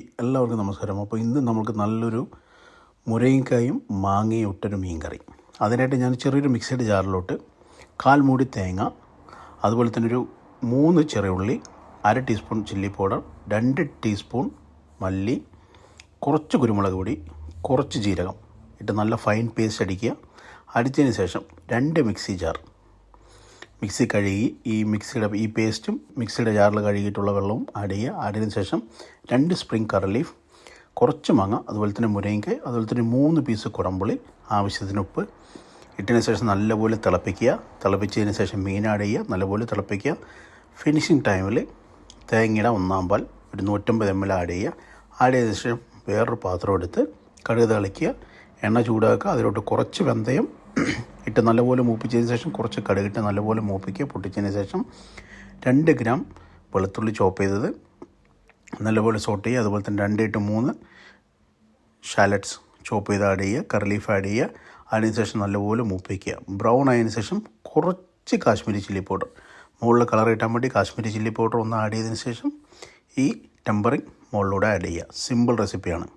എല്ലാവർക്കും നമസ്കാരം. അപ്പോൾ ഇന്ന് നമുക്ക് നല്ലൊരു മുരിങ്ങക്കായും മാങ്ങയും ഇട്ടൊരു മീൻ കറി. അതിനായിട്ട് ഞാൻ ചെറിയൊരു മിക്സിയുടെ ജാറിലോട്ട് 1/4 മൂടി തേങ്ങ, അതുപോലെ തന്നെ ഒരു 3 ചെറിയ ഉള്ളി, 1/2 ടീസ്പൂൺ ചില്ലി പൗഡർ, 2 ടീസ്പൂൺ മല്ലി, കുറച്ച് കുരുമുളക് പൊടി, കുറച്ച് ജീരകം ഇട്ട് നല്ല ഫൈൻ പേസ്റ്റ് അടിക്കുക. അടിച്ചതിന് ശേഷം 2 മിക്സി ജാർ മിക്സി കഴുകി ഈ പേസ്റ്റും മിക്സിയുടെ ജാറിൽ കഴുകിയിട്ടുള്ള വെള്ളവും ആഡ് ചെയ്തതിന് ശേഷം 2 സ്പ്രിംഗ് കറി ലീഫ്, കുറച്ച് മാങ്ങ, അതുപോലെ തന്നെ മുരിങ്ങക്കായ്, അതുപോലെ തന്നെ 3 പീസ് കുടംപുളി, ആവശ്യത്തിന് ഉപ്പ് ഇട്ടതിന് ശേഷം നല്ലപോലെ തിളപ്പിച്ചതിന് ശേഷം മീൻ ആഡ് ചെയ്യുക, നല്ലപോലെ തിളപ്പിക്കുക. ഫിനിഷിങ് ടൈമിൽ തേങ്ങയുടെ 1/4 പാൽ ഒരു 150 ml ആഡ് ചെയ്തതിന് ശേഷം വേറൊരു പാത്രം എടുത്ത് കടുക് തളിക്കുക, എണ്ണ ചൂടാക്കുക. അതിലോട്ട് കുറച്ച് വെന്തയം ഇട്ട് നല്ലപോലെ മൂപ്പിച്ചതിന് ശേഷം കുറച്ച് കടുകിട്ട് നല്ലപോലെ മൂപ്പിക്കുക. പൊട്ടിച്ചതിന് ശേഷം 2 ഗ്രാം വെളുത്തുള്ളി ചോപ്പ് ചെയ്തത് നല്ലപോലെ സോട്ട് ചെയ്യുക. അതുപോലെ തന്നെ 2 to 3 ഷാലറ്റ്സ് ചോപ്പ് ചെയ്ത് ആഡ് ചെയ്യുക, കറി ലീഫ് ആഡ് ചെയ്യുക. അതിന് ശേഷം നല്ലപോലെ മൂപ്പിക്കുക. ബ്രൗൺ ആയതിനു ശേഷം കുറച്ച് കാശ്മീരി ചില്ലി പൗഡർ, മുകളിൽ കളർ കിട്ടാൻ വേണ്ടി കാശ്മീരി ചില്ലി പൗഡർ ഒന്ന് ആഡ് ചെയ്തതിന് ശേഷം ഈ ടെമ്പറിങ് മുകളിലൂടെ ആഡ് ചെയ്യുക. സിമ്പിൾ റെസിപ്പിയാണ്.